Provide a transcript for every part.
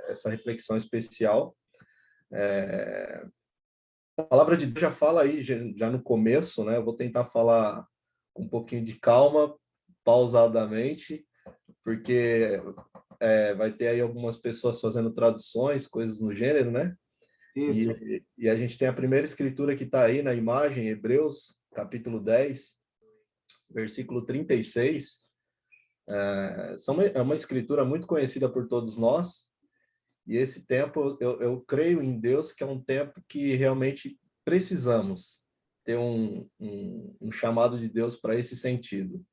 essa reflexão especial. A palavra de Deus já fala aí, já no começo, né? Eu vou tentar falar com um pouquinho de calma, pausadamente, porque vai ter aí algumas pessoas fazendo traduções, coisas no gênero, né? Isso. E a gente tem a primeira escritura que está aí na imagem, Hebreus, capítulo 10, versículo 36. É uma escritura muito conhecida por todos nós, e esse tempo, eu creio em Deus que é um tempo que realmente precisamos ter um chamado de Deus para esse sentido.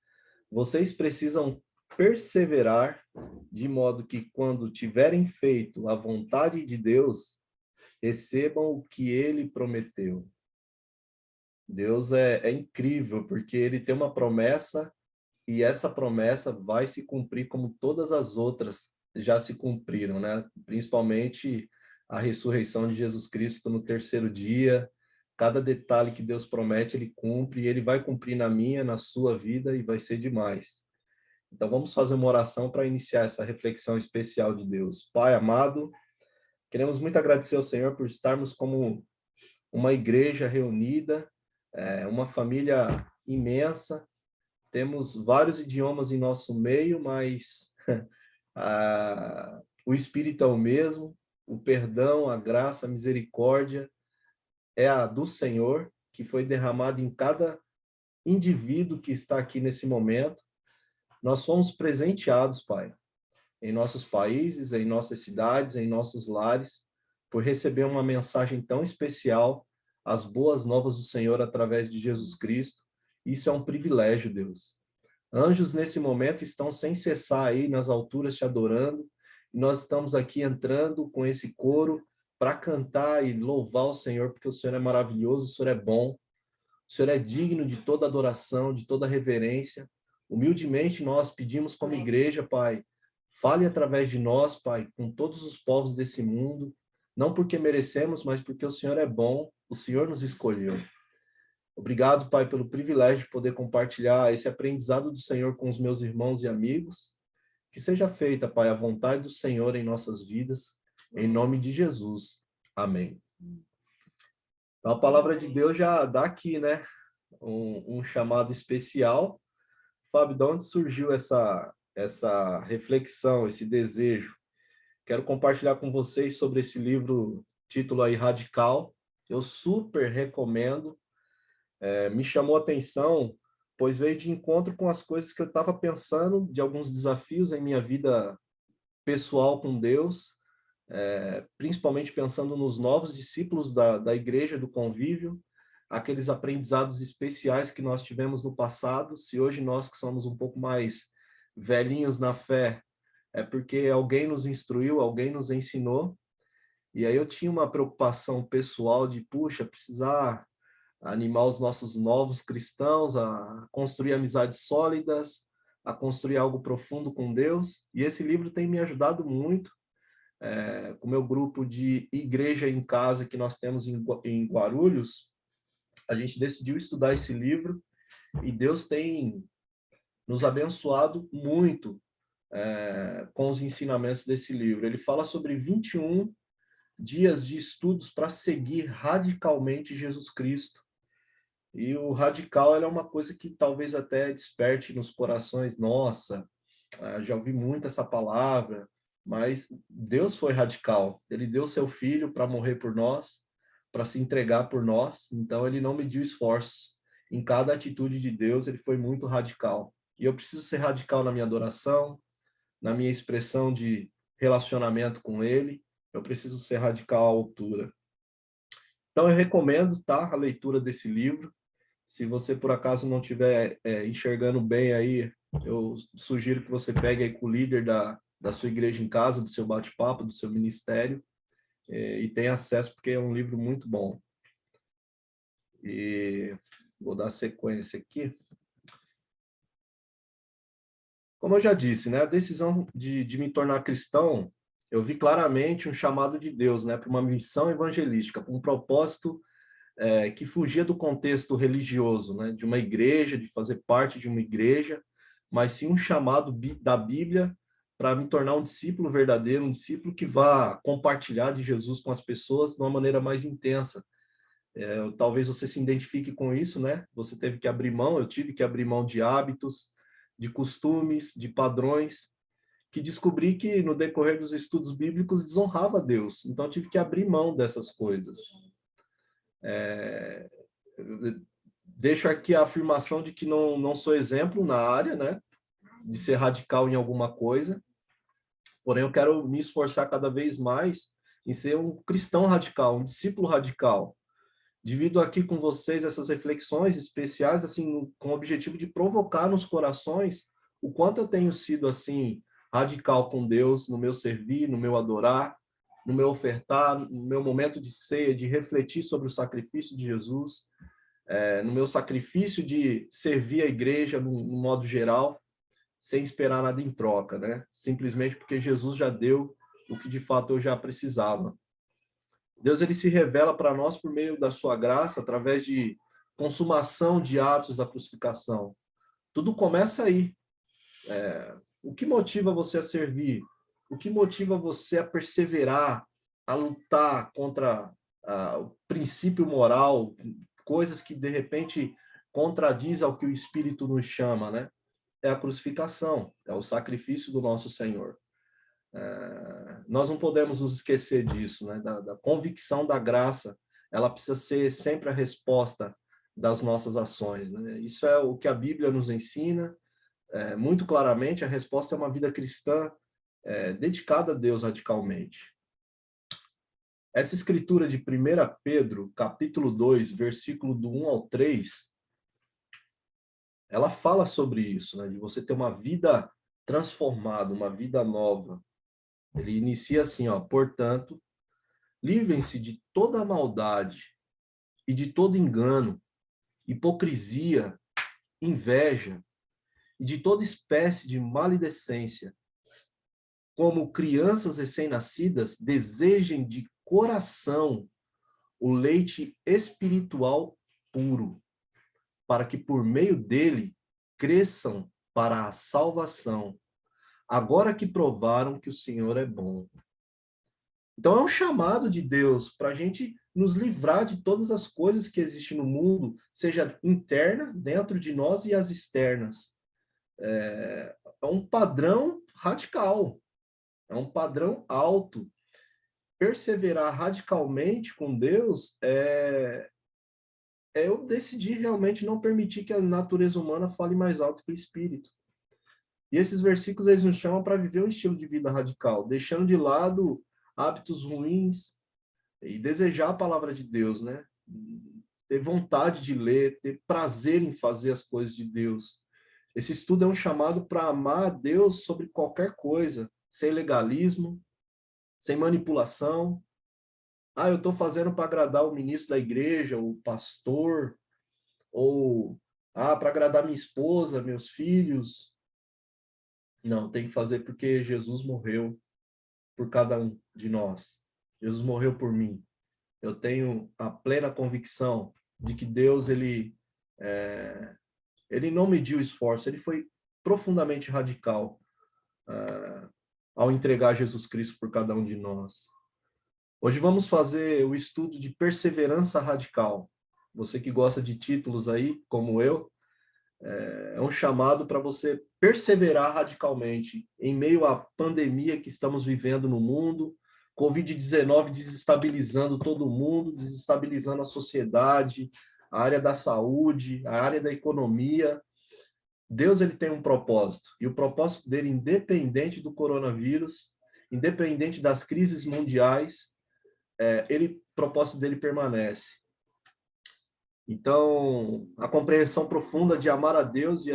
Vocês precisam perseverar de modo que, quando tiverem feito a vontade de Deus, recebam o que ele prometeu. Deus é incrível, porque ele tem uma promessa e essa promessa vai se cumprir como todas as outras já se cumpriram, né? Principalmente a ressurreição de Jesus Cristo no terceiro dia. Cada detalhe que Deus promete, ele cumpre, e ele vai cumprir na minha, na sua vida, e vai ser demais. Então vamos fazer uma oração para iniciar essa reflexão especial de Deus. Pai amado, queremos muito agradecer ao Senhor por estarmos como uma igreja reunida, uma família imensa. Temos vários idiomas em nosso meio, mas o Espírito é o mesmo, o perdão, a graça, a misericórdia é a do Senhor, que foi derramada em cada indivíduo que está aqui nesse momento. Nós somos presenteados, Pai, em nossos países, em nossas cidades, em nossos lares, por receber uma mensagem tão especial, as boas novas do Senhor através de Jesus Cristo. Isso é um privilégio, Deus. Anjos, nesse momento, estão sem cessar aí nas alturas te adorando, e nós estamos aqui entrando com esse coro para cantar e louvar o Senhor, porque o Senhor é maravilhoso, o Senhor é bom, o Senhor é digno de toda adoração, de toda reverência. Humildemente nós pedimos como igreja, Pai, fale através de nós, Pai, com todos os povos desse mundo, não porque merecemos, mas porque o Senhor é bom, o Senhor nos escolheu. Obrigado, Pai, pelo privilégio de poder compartilhar esse aprendizado do Senhor com os meus irmãos e amigos. Que seja feita, Pai, a vontade do Senhor em nossas vidas, em nome de Jesus. Amém. Então, a palavra de Deus já dá aqui, né? Um chamado especial. Fábio, de onde surgiu essa reflexão, esse desejo? Quero compartilhar com vocês sobre esse livro, título aí, Radical. Eu super recomendo. Me chamou a atenção, pois veio de encontro com as coisas que eu estava pensando, de alguns desafios em minha vida pessoal com Deus, principalmente pensando nos novos discípulos da igreja, do convívio, aqueles aprendizados especiais que nós tivemos no passado. Se hoje nós que somos um pouco mais velhinhos na fé, é porque alguém nos instruiu, alguém nos ensinou. E aí eu tinha uma preocupação pessoal de, puxa, precisar animar os nossos novos cristãos a construir amizades sólidas, a construir algo profundo com Deus. E esse livro tem me ajudado muito, com o meu grupo de Igreja em Casa que nós temos em Guarulhos. A gente decidiu estudar esse livro e Deus tem nos abençoado muito com os ensinamentos desse livro. Ele fala sobre 21 dias de estudos para seguir radicalmente Jesus Cristo. E o radical é uma coisa que talvez até desperte nos corações. Nossa, já ouvi muito essa palavra, mas Deus foi radical. Ele deu seu filho para morrer por nós, para se entregar por nós. Então ele não mediu esforços. Em cada atitude de Deus, ele foi muito radical. E eu preciso ser radical na minha adoração, na minha expressão de relacionamento com ele. Eu preciso ser radical à altura. Então eu recomendo, tá, a leitura desse livro. Se você, por acaso, não estiver enxergando bem aí, eu sugiro que você pegue aí com o líder da sua igreja em casa, do seu bate-papo, do seu ministério, e tenha acesso, porque é um livro muito bom. E vou dar sequência aqui. Como eu já disse, né, a decisão de me tornar cristão, eu vi claramente um chamado de Deus, né, para uma missão evangelística, para um propósito que fugia do contexto religioso, né, de uma igreja, de fazer parte de uma igreja, mas sim um chamado da Bíblia para me tornar um discípulo verdadeiro, um discípulo que vá compartilhar de Jesus com as pessoas de uma maneira mais intensa. Talvez você se identifique com isso, né? Você teve que abrir mão, eu tive que abrir mão de hábitos, de costumes, de padrões, que descobri que no decorrer dos estudos bíblicos desonrava a Deus. Então eu tive que abrir mão dessas coisas. Deixo aqui a afirmação de que não sou exemplo na área, né? De ser radical em alguma coisa. Porém, eu quero me esforçar cada vez mais em ser um cristão radical, um discípulo radical. Divido aqui com vocês essas reflexões especiais, assim, com o objetivo de provocar nos corações o quanto eu tenho sido, assim, radical com Deus, no meu servir, no meu adorar, no meu ofertar, no meu momento de ceia, de refletir sobre o sacrifício de Jesus, no meu sacrifício de servir a igreja no modo geral, sem esperar nada em troca, né? Simplesmente porque Jesus já deu o que de fato eu já precisava. Deus, ele se revela para nós por meio da sua graça, através de consumação de atos da crucificação. Tudo começa aí. O que motiva você a servir? O que motiva você a perseverar, a lutar contra o princípio moral, coisas que, de repente, contradizem ao que o Espírito nos chama, né? É a crucificação, é o sacrifício do nosso Senhor. Nós não podemos nos esquecer disso, né? Da convicção da graça, ela precisa ser sempre a resposta das nossas ações, né? Isso é o que a Bíblia nos ensina, muito claramente. A resposta é uma vida cristã dedicada a Deus radicalmente. Essa escritura de 1 Pedro, capítulo 2, versículo do 1 ao 3, ela fala sobre isso, né? De você ter uma vida transformada, uma vida nova. Ele inicia assim, ó: portanto, livrem-se de toda maldade e de todo engano, hipocrisia, inveja e de toda espécie de maledicência. Como crianças recém-nascidas, desejem de coração o leite espiritual puro, para que por meio dele cresçam para a salvação, agora que provaram que o Senhor é bom. Então é um chamado de Deus para a gente nos livrar de todas as coisas que existem no mundo, seja interna, dentro de nós, e as externas. É um padrão radical, é um padrão alto. Perseverar radicalmente com Deus eu decidir realmente não permitir que a natureza humana fale mais alto que o espírito. E esses versículos, eles nos chamam para viver um estilo de vida radical, deixando de lado hábitos ruins e desejar a palavra de Deus, né? Ter vontade de ler, ter prazer em fazer as coisas de Deus. Esse estudo é um chamado para amar a Deus sobre qualquer coisa, sem legalismo, sem manipulação. Eu estou fazendo para agradar o ministro da igreja, o pastor, ou para agradar minha esposa, meus filhos. Não, tem que fazer porque Jesus morreu por cada um de nós. Jesus morreu por mim. Eu tenho a plena convicção de que Deus, ele não mediu esforço, ele foi profundamente radical ao entregar Jesus Cristo por cada um de nós. Hoje vamos fazer o estudo de perseverança radical. Você que gosta de títulos aí, como eu, é um chamado para você perseverar radicalmente em meio à pandemia que estamos vivendo no mundo, Covid-19 desestabilizando todo mundo, desestabilizando a sociedade, a área da saúde, a área da economia. Deus, ele tem um propósito, e o propósito dele, independente do coronavírus, independente das crises mundiais, o propósito dele permanece. Então, a compreensão profunda de amar a Deus e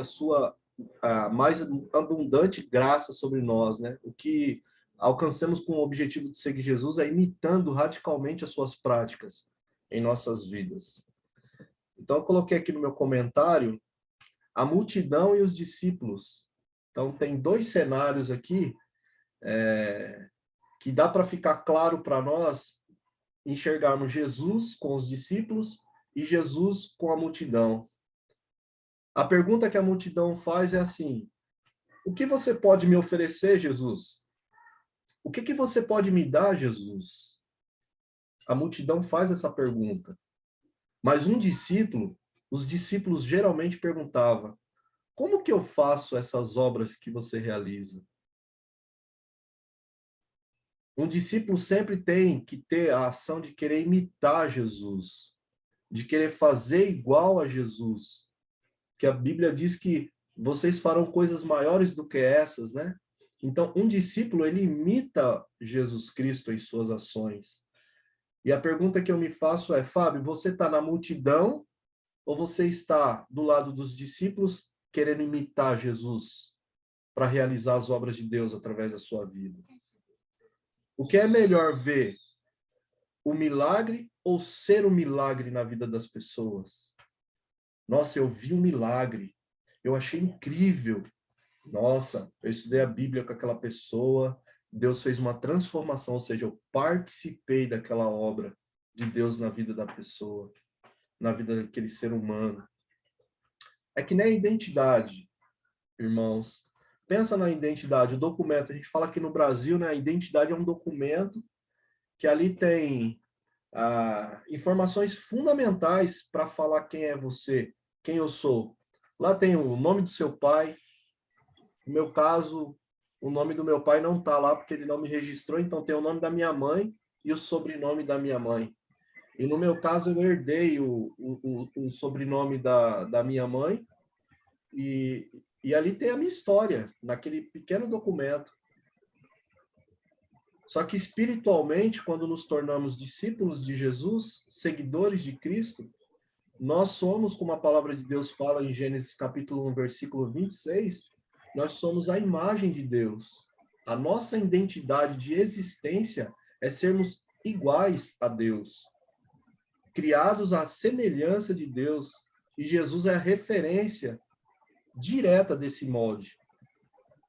a mais abundante graça sobre nós, né? O que alcançamos com o objetivo de seguir Jesus é imitando radicalmente as suas práticas em nossas vidas. Então, eu coloquei aqui no meu comentário a multidão e os discípulos. Então, tem dois cenários aqui que dá para ficar claro para nós enxergarmos Jesus com os discípulos e Jesus com a multidão. A pergunta que a multidão faz é assim: O que você pode me oferecer, Jesus? O que você pode me dar, Jesus? A multidão faz essa pergunta. Mas os discípulos geralmente perguntavam: como que eu faço essas obras que você realiza? Um discípulo sempre tem que ter a ação de querer imitar Jesus, de querer fazer igual a Jesus. Que a Bíblia diz que vocês farão coisas maiores do que essas, né? Então, um discípulo, ele imita Jesus Cristo em suas ações. E a pergunta que eu me faço é, Fábio, você está na multidão ou você está do lado dos discípulos querendo imitar Jesus para realizar as obras de Deus através da sua vida? O que é melhor ver? O milagre ou ser o milagre na vida das pessoas? Nossa, eu vi um milagre. Eu achei incrível. Nossa, eu estudei a Bíblia com aquela pessoa. Deus fez uma transformação, ou seja, eu participei daquela obra de Deus na vida da pessoa, na vida daquele ser humano. É que nem a identidade, irmãos. Pensa na identidade, o documento. A gente fala que no Brasil, né, a identidade é um documento que ali tem informações fundamentais para falar quem é você, quem eu sou. Lá tem o nome do seu pai. No meu caso, o nome do meu pai não está lá porque ele não me registrou, então tem o nome da minha mãe e o sobrenome da minha mãe. E no meu caso, eu herdei o sobrenome da minha mãe e ali tem a minha história, naquele pequeno documento. Só que espiritualmente, quando nos tornamos discípulos de Jesus, seguidores de Cristo, nós somos, como a palavra de Deus fala em Gênesis capítulo 1, versículo 26, nós somos a imagem de Deus. A nossa identidade de existência é sermos iguais a Deus, criados à semelhança de Deus, e Jesus é a referência direta desse molde.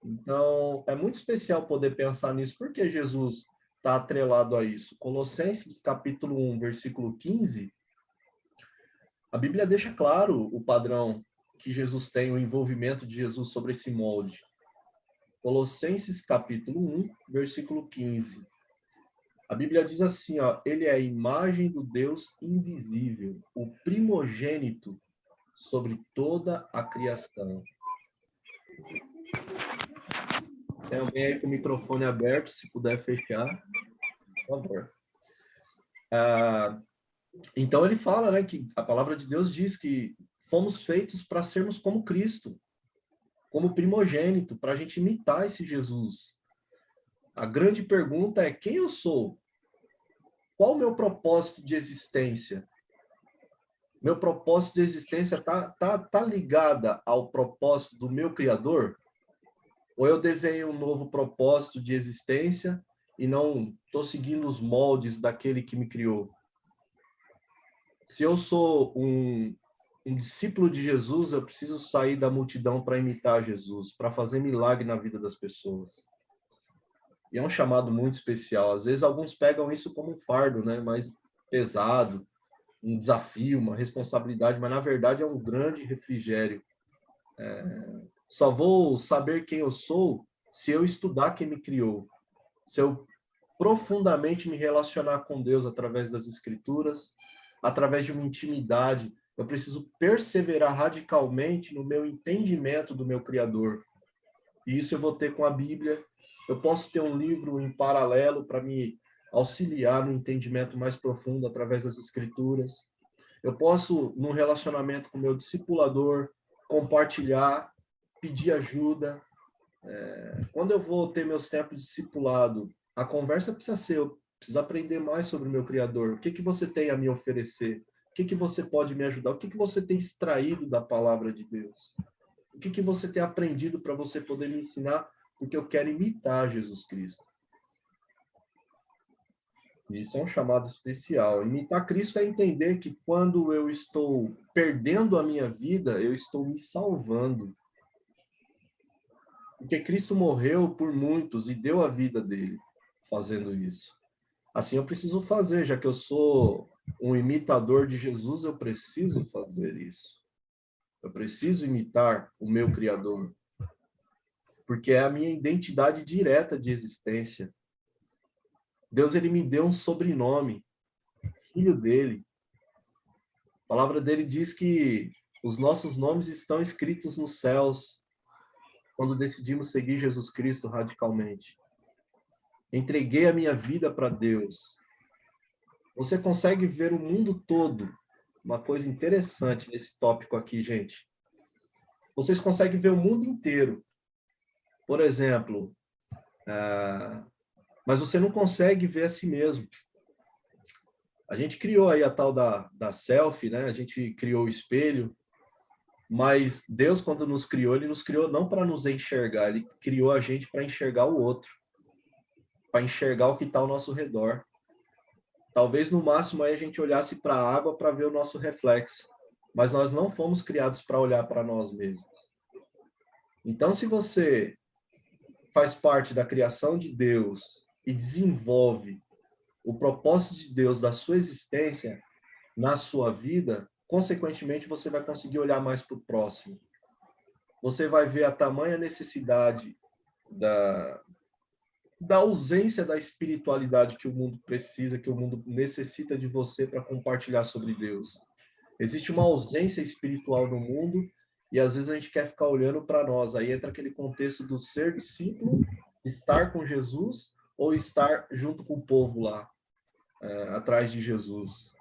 Então, é muito especial poder pensar nisso, porque Jesus está atrelado a isso. Colossenses capítulo 1, versículo 15, a Bíblia deixa claro o padrão que Jesus tem, o envolvimento de Jesus sobre esse molde. Colossenses capítulo 1, versículo 15. A Bíblia diz assim, ó, ele é a imagem do Deus invisível, o primogênito sobre toda a criação. Tem alguém aí com o microfone aberto, se puder fechar, por favor. Então ele fala, né, que a palavra de Deus diz que fomos feitos para sermos como Cristo, como primogênito, para a gente imitar esse Jesus. A grande pergunta é quem eu sou? Qual o meu propósito de existência? Meu propósito de existência tá ligada ao propósito do meu Criador? Ou eu desenho um novo propósito de existência e não estou seguindo os moldes daquele que me criou? Se eu sou um discípulo de Jesus, eu preciso sair da multidão para imitar Jesus, para fazer milagre na vida das pessoas. E é um chamado muito especial. Às vezes alguns pegam isso como um fardo, né? Mais pesado, um desafio, uma responsabilidade, mas na verdade é um grande refrigério. Só vou saber quem eu sou se eu estudar quem me criou, se eu profundamente me relacionar com Deus através das Escrituras, através de uma intimidade. Eu preciso perseverar radicalmente no meu entendimento do meu Criador. E isso eu vou ter com a Bíblia. Eu posso ter um livro em paralelo para me auxiliar no entendimento mais profundo através das Escrituras. Eu posso, num relacionamento com o meu discipulador, compartilhar, pedir ajuda. Quando eu vou ter meus tempos de discipulado, a conversa precisa ser, eu preciso aprender mais sobre o meu Criador. O que você tem a me oferecer? O que você pode me ajudar? O que você tem extraído da palavra de Deus? O que você tem aprendido para você poder me ensinar? Porque eu quero imitar Jesus Cristo. Isso é um chamado especial. Imitar Cristo é entender que quando eu estou perdendo a minha vida, eu estou me salvando. Porque Cristo morreu por muitos e deu a vida dele fazendo isso. Assim eu preciso fazer, já que eu sou um imitador de Jesus, eu preciso fazer isso. Eu preciso imitar o meu Criador. porque é a minha identidade direta de existência. Deus, ele me deu um sobrenome, filho dele. A palavra dele diz que os nossos nomes estão escritos nos céus quando decidimos seguir Jesus Cristo radicalmente. Entreguei a minha vida para Deus. Você consegue ver o mundo todo. Uma coisa interessante nesse tópico aqui, gente. Vocês conseguem ver o mundo inteiro. Por exemplo, mas você não consegue ver a si mesmo. A gente criou aí a tal da selfie, né? A gente criou o espelho, mas Deus, quando nos criou, ele nos criou não para nos enxergar, ele criou a gente para enxergar o outro, para enxergar o que está ao nosso redor. Talvez no máximo aí a gente olhasse para a água para ver o nosso reflexo, mas nós não fomos criados para olhar para nós mesmos. Então, se você faz parte da criação de Deus e desenvolve o propósito de Deus da sua existência na sua vida, consequentemente você vai conseguir olhar mais para o próximo. Você vai ver a tamanha necessidade da ausência da espiritualidade que o mundo precisa, que o mundo necessita de você para compartilhar sobre Deus. Existe uma ausência espiritual no mundo e às vezes a gente quer ficar olhando para nós. Aí entra aquele contexto do ser discípulo, estar com Jesus ou estar junto com o povo lá, atrás de Jesus.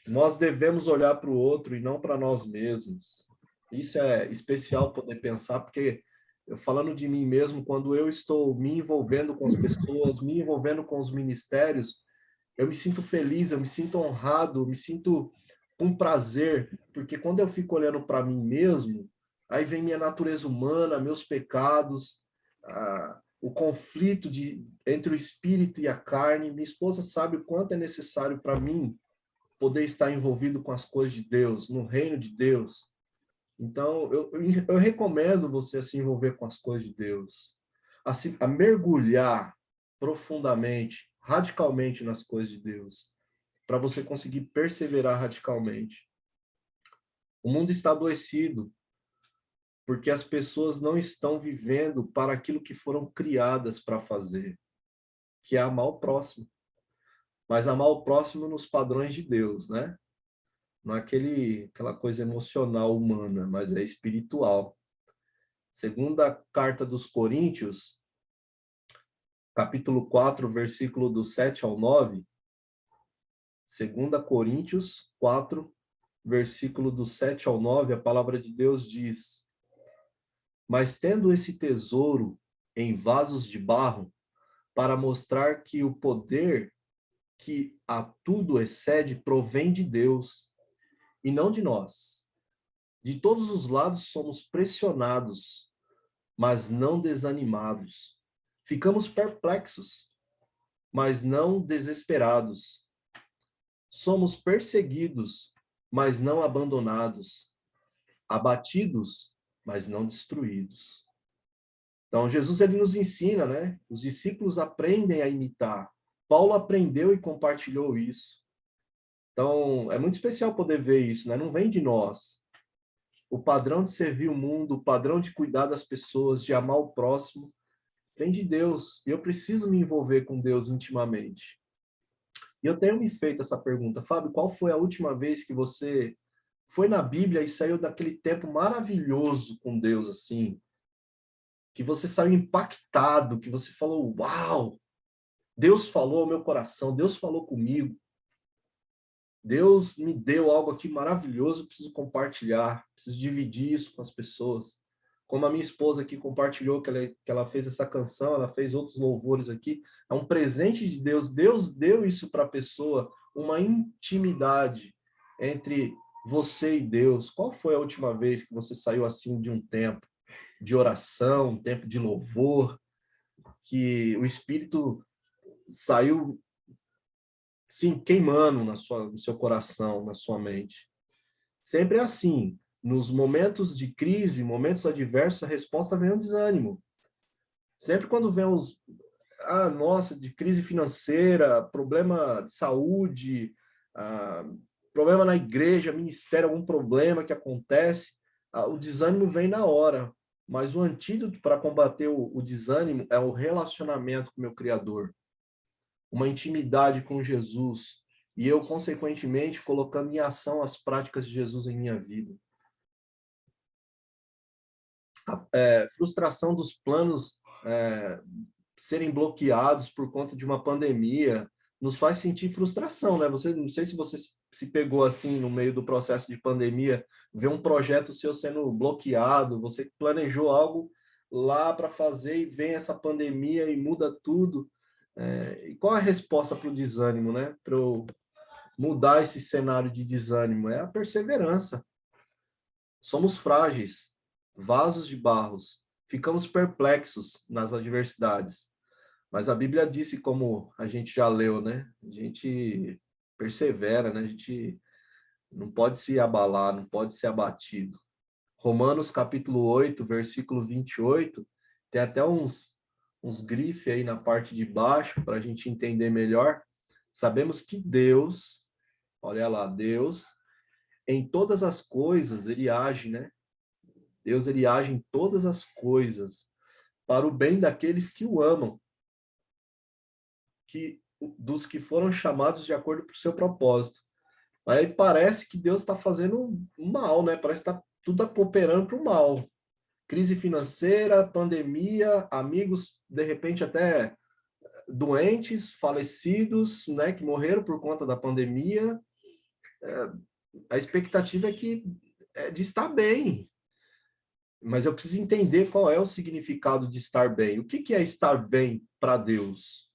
Nós devemos olhar para o outro e não para nós mesmos. Isso é especial poder pensar, porque eu falando de mim mesmo, quando eu estou me envolvendo com as pessoas, me envolvendo com os ministérios, eu me sinto feliz, eu me sinto honrado, eu me sinto com prazer, porque quando eu fico olhando para mim mesmo, aí vem minha natureza humana, meus pecados, o conflito entre o espírito e a carne. Minha esposa sabe o quanto é necessário para mim poder estar envolvido com as coisas de Deus, no reino de Deus. Então, eu recomendo você se envolver com as coisas de Deus, a mergulhar profundamente, radicalmente nas coisas de Deus, para você conseguir perseverar radicalmente. O mundo está adoecido porque as pessoas não estão vivendo para aquilo que foram criadas para fazer, que é amar o próximo. Mas amar o próximo nos padrões de Deus, né? Não é aquela coisa emocional humana, mas é espiritual. Segunda carta dos Coríntios, capítulo 4, versículo do 7 ao 9. Segunda Coríntios 4, versículo do 7 ao 9, a palavra de Deus diz: Mas tendo esse tesouro em vasos de barro, para mostrar que o poder que a tudo excede provém de Deus, e não de nós. De todos os lados somos pressionados, mas não desanimados. Ficamos perplexos, mas não desesperados. Somos perseguidos, mas não abandonados. Abatidos, mas não destruídos. Então, Jesus ele nos ensina, né? Os discípulos aprendem a imitar. Paulo aprendeu e compartilhou isso. Então, é muito especial poder ver isso, né? Não vem de nós. O padrão de servir o mundo, o padrão de cuidar das pessoas, de amar o próximo, vem de Deus. E eu preciso me envolver com Deus intimamente. E eu tenho me feito essa pergunta, Fábio, qual foi a última vez que você foi na Bíblia e saiu daquele tempo maravilhoso com Deus, assim, que você saiu impactado, que você falou, uau, Deus falou ao meu coração, Deus falou comigo, Deus me deu algo aqui maravilhoso, preciso compartilhar, preciso dividir isso com as pessoas. Como a minha esposa aqui compartilhou que ela fez essa canção, ela fez outros louvores aqui, é um presente de Deus. Deus deu isso para a pessoa, uma intimidade entre você e Deus. Qual foi a última vez que você saiu assim de um tempo de oração, um tempo de louvor, que o Espírito saiu sim, queimando no seu coração, na sua mente? Sempre é assim. Nos momentos de crise, momentos adversos, a resposta vem o desânimo. Sempre quando vem nossa, de crise financeira, problema de saúde, problema na igreja, ministério, algum problema que acontece, o desânimo vem na hora, mas o antídoto para combater o desânimo é o relacionamento com o meu Criador, uma intimidade com Jesus, e eu, consequentemente, colocando em ação as práticas de Jesus em minha vida. Frustração dos planos serem bloqueados por conta de uma pandemia nos faz sentir frustração, né? Não sei se você se pegou assim no meio do processo de pandemia, ver um projeto seu sendo bloqueado, você planejou algo lá para fazer e vem essa pandemia e muda tudo. E qual é a resposta para o desânimo, né? Para mudar esse cenário de desânimo? É a perseverança. Somos frágeis, vasos de barros, ficamos perplexos nas adversidades. Mas a Bíblia disse, como a gente já leu, né? A gente persevera, né? A gente não pode se abalar, não pode ser abatido. Romanos capítulo 8, versículo 28, tem até uns grifes aí na parte de baixo para a gente entender melhor. Sabemos que Deus, olha lá, Deus, em todas as coisas, ele age, né? Deus, ele age em todas as coisas para o bem daqueles que o amam, dos que foram chamados de acordo com o seu propósito. Aí parece que Deus está fazendo mal, né? Parece que está tudo operando para o mal. Crise financeira, pandemia, amigos, de repente até doentes, falecidos, né? Que morreram por conta da pandemia. A expectativa é de estar bem. Mas eu preciso entender qual é o significado de estar bem. O que é estar bem para Deus?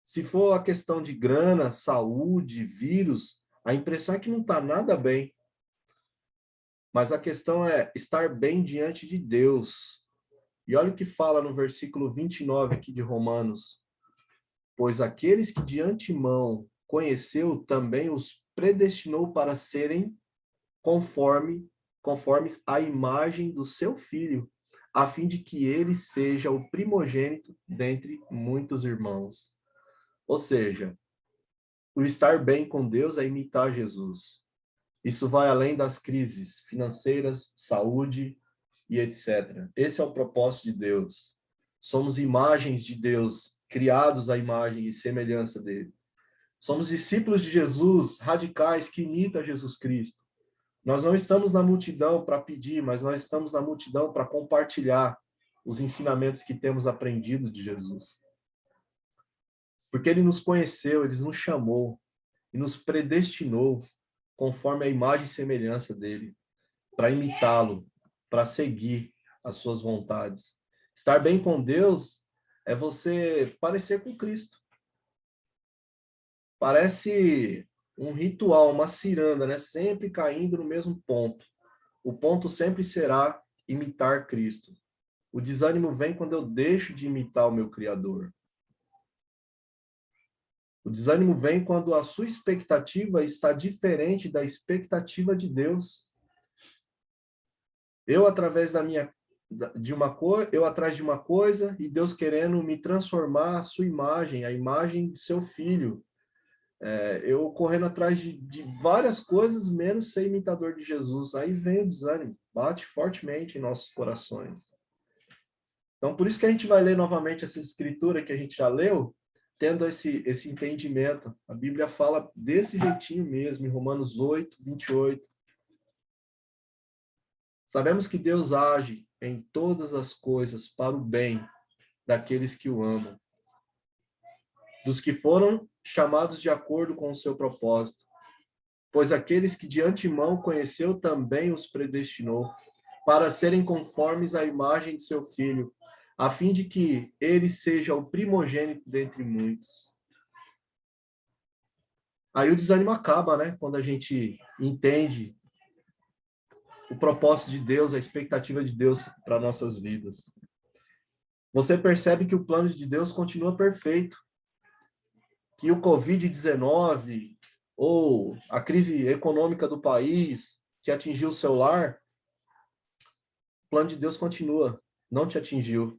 Se for a questão de grana, saúde, vírus, a impressão é que não está nada bem. Mas a questão é estar bem diante de Deus. E olha o que fala no versículo 29 aqui de Romanos. Pois aqueles que de antemão conheceu, também os predestinou para serem conformes à imagem do seu filho, a fim de que ele seja o primogênito dentre muitos irmãos. Ou seja, o estar bem com Deus é imitar Jesus. Isso vai além das crises financeiras, saúde e etc. Esse é o propósito de Deus. Somos imagens de Deus, criados à imagem e semelhança dele. Somos discípulos de Jesus, radicais, que imitam Jesus Cristo. Nós não estamos na multidão para pedir, mas nós estamos na multidão para compartilhar os ensinamentos que temos aprendido de Jesus. Porque ele nos conheceu, ele nos chamou e nos predestinou conforme a imagem e semelhança dele, para imitá-lo, para seguir as suas vontades. Estar bem com Deus é você parecer com Cristo. Parece um ritual, uma ciranda, né? Sempre caindo no mesmo ponto. O ponto sempre será imitar Cristo. O desânimo vem quando eu deixo de imitar o meu Criador. O desânimo vem quando a sua expectativa está diferente da expectativa de Deus. Eu através eu atrás de uma coisa e Deus querendo me transformar a sua imagem, a imagem de seu filho. Eu correndo atrás de várias coisas, menos ser imitador de Jesus. Aí vem o desânimo, bate fortemente em nossos corações. Então, por isso que a gente vai ler novamente essa escritura que a gente já leu, tendo esse entendimento. A Bíblia fala desse jeitinho mesmo, em Romanos 8, 28. Sabemos que Deus age em todas as coisas para o bem daqueles que o amam, dos que foram chamados de acordo com o seu propósito. Pois aqueles que de antemão conheceu também os predestinou para serem conformes à imagem de seu filho, a fim de que ele seja o primogênito dentre muitos. Aí o desânimo acaba, né? Quando a gente entende o propósito de Deus, a expectativa de Deus para nossas vidas. Você percebe que o plano de Deus continua perfeito, que o Covid-19 ou a crise econômica do país que atingiu o seu lar, o plano de Deus continua, não te atingiu.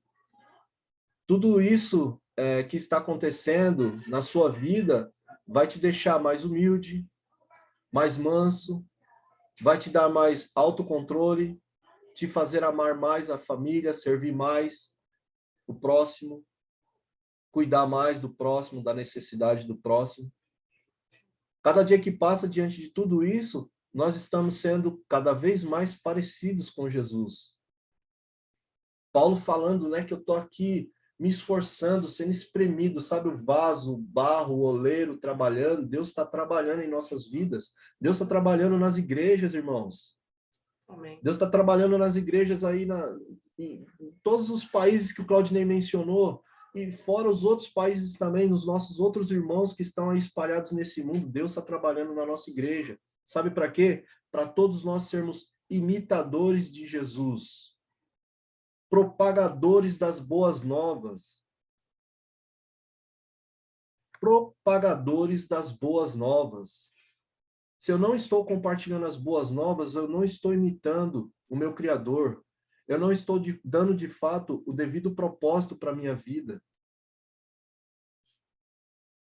Tudo isso que está acontecendo na sua vida vai te deixar mais humilde, mais manso, vai te dar mais autocontrole, te fazer amar mais a família, servir mais o próximo, cuidar mais do próximo, da necessidade do próximo. Cada dia que passa diante de tudo isso, nós estamos sendo cada vez mais parecidos com Jesus. Paulo falando, né, que eu estou aqui me esforçando, sendo espremido, sabe, o vaso, o barro, o oleiro trabalhando. Deus está trabalhando em nossas vidas. Deus está trabalhando nas igrejas, irmãos. Amém. Deus está trabalhando nas igrejas aí em todos os países que o Claudinei mencionou, e fora os outros países também, nos nossos outros irmãos que estão aí espalhados nesse mundo. Deus está trabalhando na nossa igreja. Sabe para quê? Para todos nós sermos imitadores de Jesus, propagadores das boas novas. Propagadores das boas novas. Se eu não estou compartilhando as boas novas, eu não estou imitando o meu Criador. Eu não estou dando, de fato, o devido propósito para a minha vida.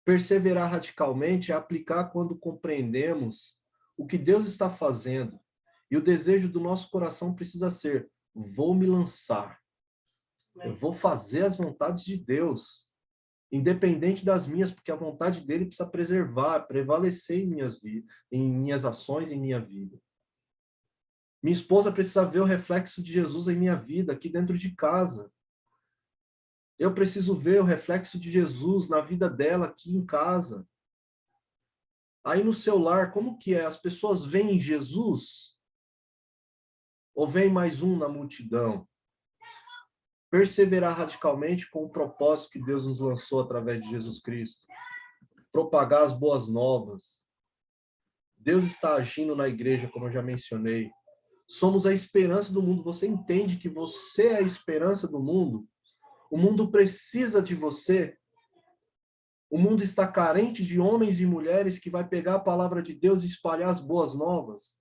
Perseverar radicalmente é aplicar quando compreendemos o que Deus está fazendo. E o desejo do nosso coração precisa ser: vou me lançar. Eu vou fazer as vontades de Deus, independente das minhas, porque a vontade dele precisa preservar, prevalecer em minhas ações, em minha vida. Minha esposa precisa ver o reflexo de Jesus em minha vida, aqui dentro de casa. Eu preciso ver o reflexo de Jesus na vida dela aqui em casa. Aí no seu lar, como que é? As pessoas veem Jesus? Ou vem mais um na multidão? Perseverar radicalmente com o propósito que Deus nos lançou através de Jesus Cristo. Propagar as boas novas. Deus está agindo na igreja, como eu já mencionei. Somos a esperança do mundo. Você entende que você é a esperança do mundo? O mundo precisa de você. O mundo está carente de homens e mulheres que vai pegar a palavra de Deus e espalhar as boas novas.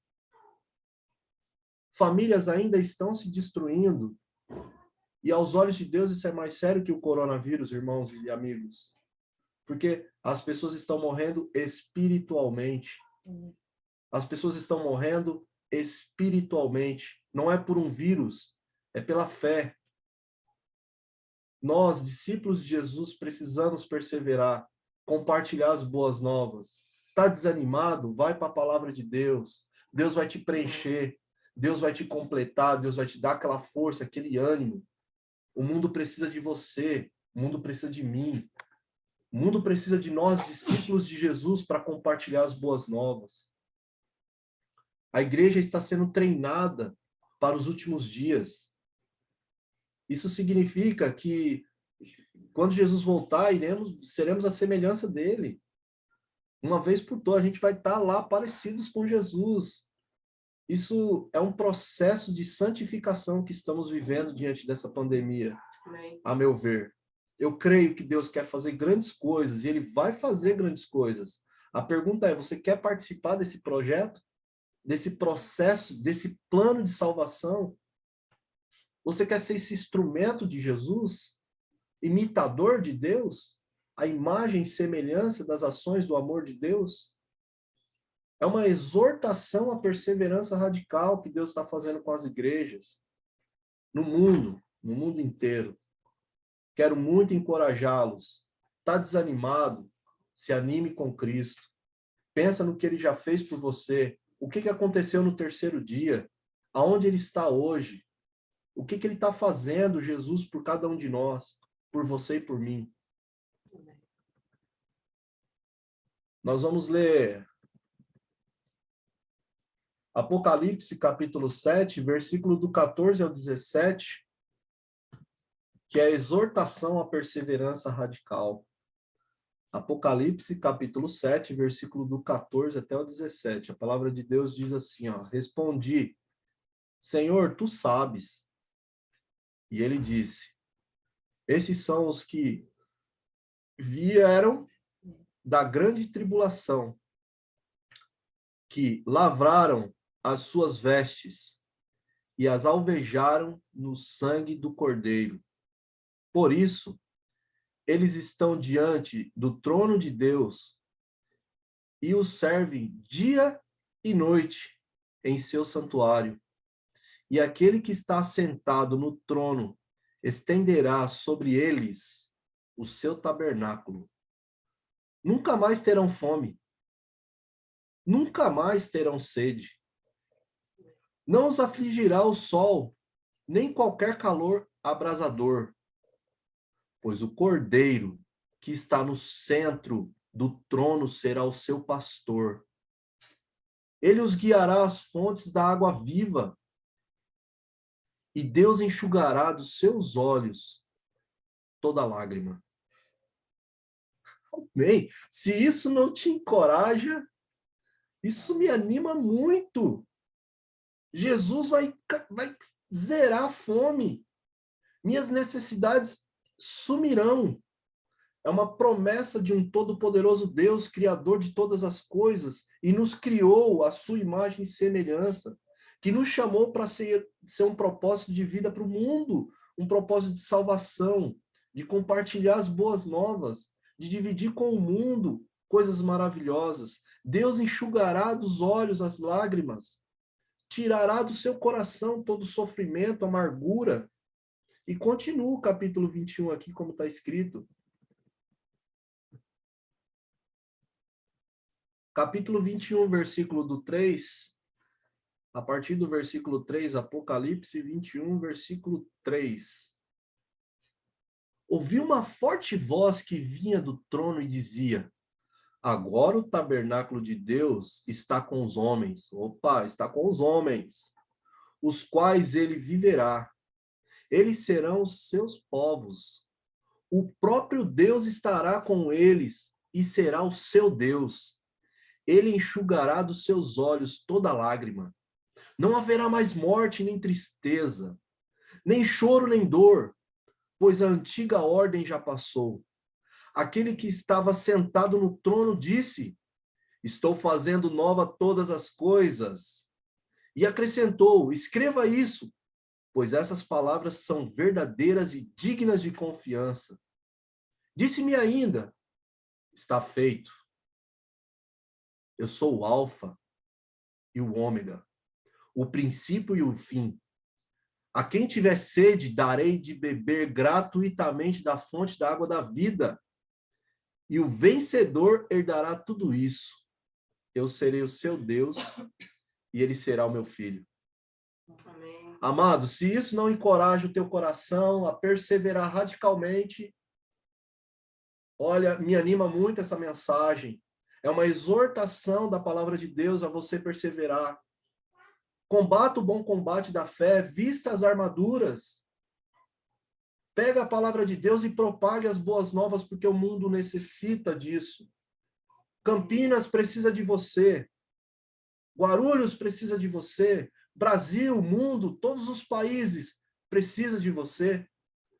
Famílias ainda estão se destruindo. E aos olhos de Deus isso é mais sério que o coronavírus, irmãos e amigos. Porque as pessoas estão morrendo espiritualmente. As pessoas estão morrendo espiritualmente. Não é por um vírus, é pela fé. Nós, discípulos de Jesus, precisamos perseverar, compartilhar as boas novas. Está desanimado? Vai para a palavra de Deus. Deus vai te preencher. Deus vai te completar. Deus vai te dar aquela força, aquele ânimo. O mundo precisa de você. O mundo precisa de mim. O mundo precisa de nós, discípulos de Jesus, para compartilhar as boas novas. A igreja está sendo treinada para os últimos dias. Isso significa que, quando Jesus voltar, seremos a semelhança dele. Uma vez por todas, a gente vai estar lá parecidos com Jesus. Isso é um processo de santificação que estamos vivendo diante dessa pandemia, a meu ver. Eu creio que Deus quer fazer grandes coisas e ele vai fazer grandes coisas. A pergunta é: você quer participar desse projeto, desse processo, desse plano de salvação? Você quer ser esse instrumento de Jesus? Imitador de Deus? A imagem e semelhança das ações do amor de Deus? É uma exortação à perseverança radical que Deus está fazendo com as igrejas no mundo inteiro. Quero muito encorajá-los. Está desanimado? Se anime com Cristo. Pensa no que ele já fez por você. O que aconteceu no terceiro dia? Aonde ele está hoje? O que ele está fazendo, Jesus, por cada um de nós? Por você e por mim. Nós vamos ler Apocalipse, capítulo 7, versículo do 14 ao 17, que é a exortação à perseverança radical. Apocalipse, capítulo 7, versículo do 14 até o 17. A palavra de Deus diz assim, ó: respondi, Senhor, tu sabes. E ele disse, esses são os que vieram da grande tribulação, que lavraram as suas vestes e as alvejaram no sangue do Cordeiro. Por isso, eles estão diante do trono de Deus e o servem dia e noite, em seu santuário. E aquele que está sentado no trono estenderá sobre eles o seu tabernáculo. Nunca mais terão fome, nunca mais terão sede. Não os afligirá o sol, nem qualquer calor abrasador, pois o Cordeiro que está no centro do trono será o seu pastor. Ele os guiará às fontes da água viva, e Deus enxugará dos seus olhos toda lágrima. Amém? Se isso não te encoraja, isso me anima muito. Jesus vai zerar a fome. Minhas necessidades sumirão. É uma promessa de um todo-poderoso Deus, criador de todas as coisas, e nos criou à sua imagem e semelhança, que nos chamou para ser um propósito de vida para o mundo, um propósito de salvação, de compartilhar as boas novas, de dividir com o mundo coisas maravilhosas. Deus enxugará dos olhos as lágrimas, tirará do seu coração todo sofrimento, amargura. E continua o capítulo 21 aqui, como está escrito. Capítulo 21, versículo do 3, a partir do versículo 3, Apocalipse 21, versículo 3. Ouvi uma forte voz que vinha do trono e dizia: agora o tabernáculo de Deus está com os homens. Opa, está com os homens, os quais ele viverá. Eles serão os seus povos. O próprio Deus estará com eles e será o seu Deus. Ele enxugará dos seus olhos toda lágrima. Não haverá mais morte, nem tristeza, nem choro, nem dor, pois a antiga ordem já passou. Aquele que estava sentado no trono disse: estou fazendo nova todas as coisas. E acrescentou: escreva isso, pois essas palavras são verdadeiras e dignas de confiança. Disse-me ainda: está feito. Eu sou o Alfa e o Ômega, o princípio e o fim. A quem tiver sede, darei de beber gratuitamente da fonte da água da vida. E o vencedor herdará tudo isso. Eu serei o seu Deus e ele será o meu filho. Amém. Amado, se isso não encoraja o teu coração a perseverar radicalmente, olha, me anima muito essa mensagem. É uma exortação da palavra de Deus a você perseverar. Combata o bom combate da fé, vista as armaduras. Pega a palavra de Deus e propague as boas novas, porque o mundo necessita disso. Campinas precisa de você. Guarulhos precisa de você. Brasil, mundo, todos os países precisam de você.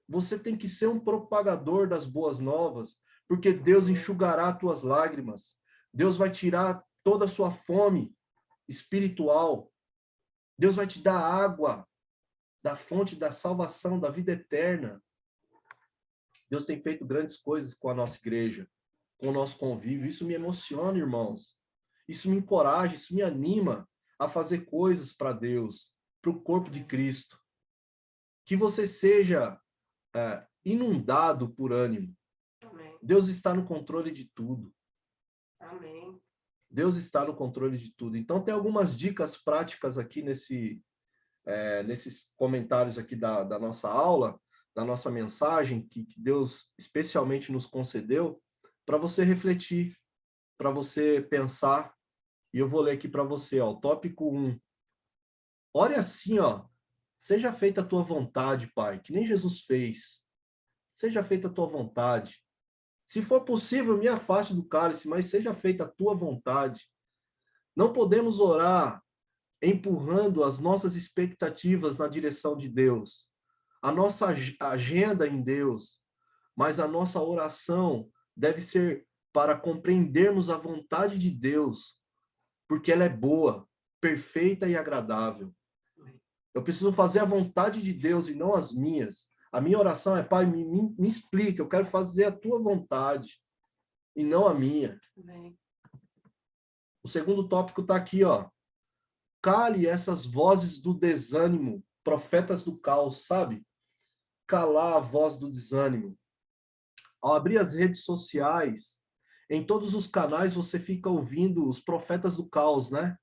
Você tem que ser um propagador das boas novas, porque Deus enxugará tuas lágrimas. Deus vai tirar toda a sua fome espiritual. Deus vai te dar água da fonte da salvação, da vida eterna. Deus tem feito grandes coisas com a nossa igreja, com o nosso convívio. Isso me emociona, irmãos. Isso me encoraja, isso me anima a fazer coisas para Deus, para o corpo de Cristo. Que você seja inundado por ânimo. Amém. Deus está no controle de tudo. Amém. Deus está no controle de tudo. Então, tem algumas dicas práticas aqui nesses comentários aqui da nossa aula, da nossa mensagem, que Deus especialmente nos concedeu, para você refletir, para você pensar. E eu vou ler aqui para você, ó, tópico 1. Ore assim, ó. Seja feita a tua vontade, Pai, que nem Jesus fez. Seja feita a tua vontade. Se for possível, me afaste do cálice, mas seja feita a tua vontade. Não podemos orar empurrando as nossas expectativas na direção de Deus, a nossa agenda em Deus, mas a nossa oração deve ser para compreendermos a vontade de Deus, porque ela é boa, perfeita e agradável. Eu preciso fazer a vontade de Deus e não as minhas. A minha oração é: Pai, me explica, eu quero fazer a tua vontade e não a minha. Amém. O segundo tópico está aqui, ó. Cale essas vozes do desânimo, profetas do caos, sabe? Calar a voz do desânimo. Ao abrir as redes sociais, em todos os canais você fica ouvindo os profetas do caos, né?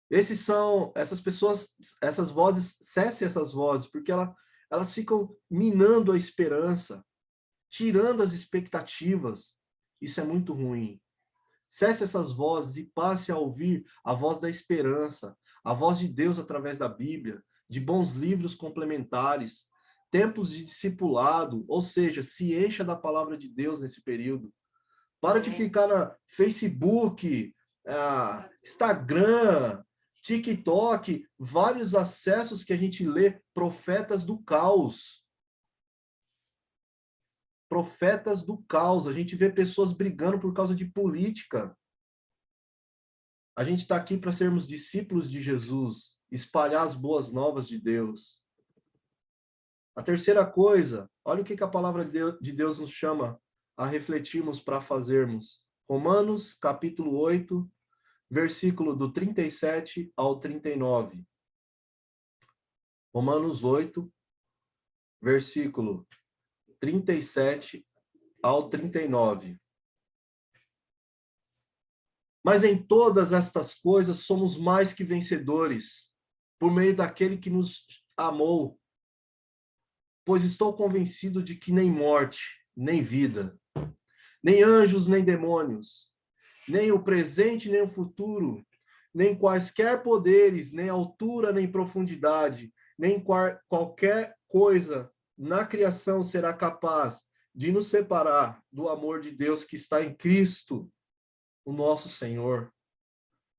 Essas pessoas, essas vozes, cesse essas vozes, porque elas ficam minando a esperança, tirando as expectativas. Isso é muito ruim. Cesse essas vozes e passe a ouvir a voz da esperança, a voz de Deus através da Bíblia, de bons livros complementares, tempos de discipulado, ou seja, se encha da palavra de Deus nesse período. Para de ficar na Facebook, Instagram, TikTok, vários acessos que a gente lê, profetas do caos. Profetas do caos. A gente vê pessoas brigando por causa de política. A gente está aqui para sermos discípulos de Jesus, espalhar as boas novas de Deus. A terceira coisa, olha o que a palavra de Deus nos chama a refletirmos para fazermos. Romanos, capítulo 8, versículo do 37 ao 39. Romanos 8, versículo 37 ao 39. Mas em todas estas coisas somos mais que vencedores, por meio daquele que nos amou. Pois estou convencido de que nem morte, nem vida, nem anjos, nem demônios, nem o presente, nem o futuro, nem quaisquer poderes, nem altura, nem profundidade, nem qualquer coisa na criação será capaz de nos separar do amor de Deus que está em Cristo, o nosso Senhor.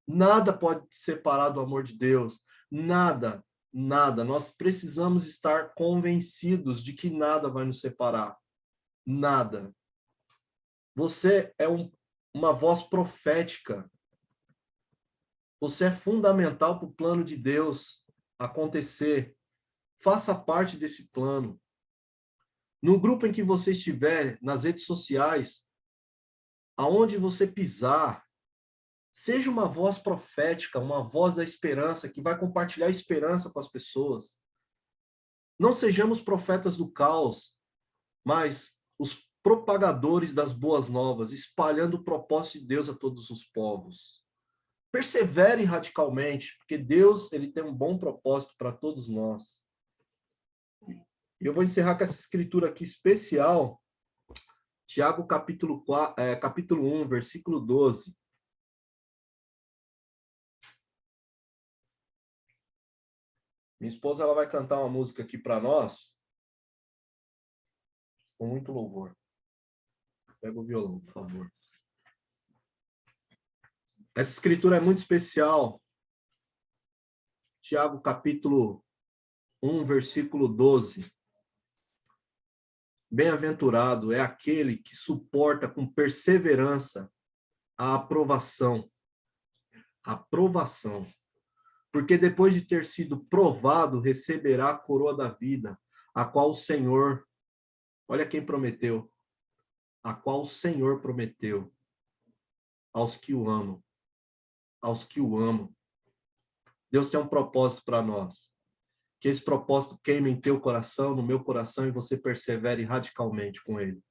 Nada pode te separar do amor de Deus. Nada, nada. Nós precisamos estar convencidos de que nada vai nos separar. Nada. Você é uma voz profética. Você é fundamental para o plano de Deus acontecer. Faça parte desse plano. No grupo em que você estiver, nas redes sociais, aonde você pisar, seja uma voz profética, uma voz da esperança, que vai compartilhar esperança com as pessoas. Não sejamos profetas do caos, mas os propagadores das boas novas, espalhando o propósito de Deus a todos os povos. Persevere radicalmente, porque Deus ele tem um bom propósito para todos nós. E eu vou encerrar com essa escritura aqui especial, Tiago capítulo 1, versículo 12. Minha esposa ela vai cantar uma música aqui para nós, com muito louvor. Pega o violão, por favor. Essa escritura é muito especial. Tiago capítulo 1, versículo 12. Bem-aventurado é aquele que suporta com perseverança a aprovação. Aprovação. Porque depois de ter sido provado, receberá a coroa da vida, a qual o Senhor, olha quem prometeu, a qual o Senhor prometeu aos que o amam. Aos que o amam. Deus tem um propósito para nós. Que esse propósito queime em teu coração, no meu coração, e você persevere radicalmente com ele.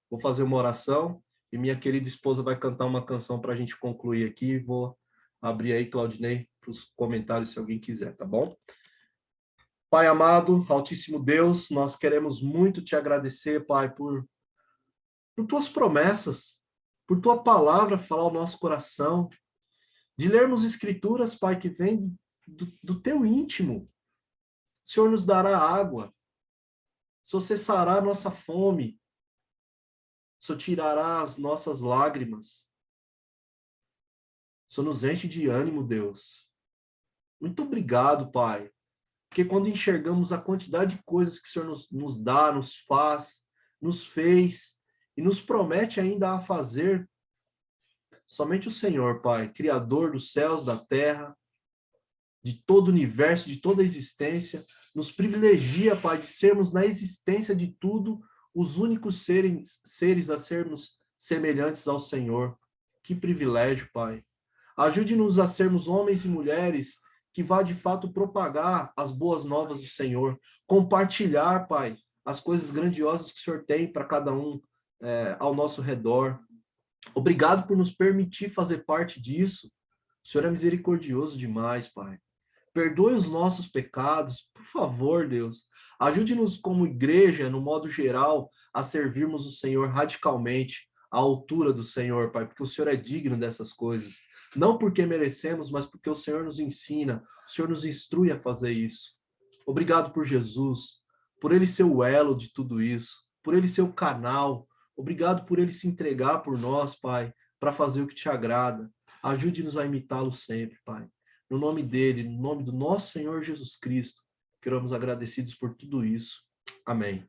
Vou fazer uma oração e minha querida esposa vai cantar uma canção para a gente concluir aqui. Vou abrir aí, Claudinei, para os comentários, se alguém quiser, tá bom? Pai amado, Altíssimo Deus, nós queremos muito te agradecer, Pai, por tuas promessas, por tua palavra falar ao nosso coração, de lermos escrituras, Pai, que vem do teu íntimo. O Senhor nos dará água, o Senhor cessará a nossa fome, o Senhor tirará as nossas lágrimas, o Senhor nos enche de ânimo, Deus. Muito obrigado, Pai, porque quando enxergamos a quantidade de coisas que o Senhor nos dá, nos faz, nos fez e nos promete ainda a fazer, somente o Senhor, Pai, Criador dos céus, da terra, de todo o universo, de toda a existência, nos privilegia, Pai, de sermos na existência de tudo os únicos seres a sermos semelhantes ao Senhor. Que privilégio, Pai. Ajude-nos a sermos homens e mulheres que vá de fato propagar as boas novas do Senhor, compartilhar, Pai, as coisas grandiosas que o Senhor tem para cada um ao nosso redor. Obrigado por nos permitir fazer parte disso. O Senhor é misericordioso demais, Pai. Perdoe os nossos pecados, por favor, Deus. Ajude-nos como igreja, no modo geral, a servirmos o Senhor radicalmente, à altura do Senhor, Pai, porque o Senhor é digno dessas coisas. Não porque merecemos, mas porque o Senhor nos ensina, o Senhor nos instrui a fazer isso. Obrigado por Jesus, por ele ser o elo de tudo isso, por ele ser o canal. Obrigado por ele se entregar por nós, Pai, para fazer o que te agrada. Ajude-nos a imitá-lo sempre, Pai. No nome dele, no nome do nosso Senhor Jesus Cristo, queremos agradecidos por tudo isso. Amém.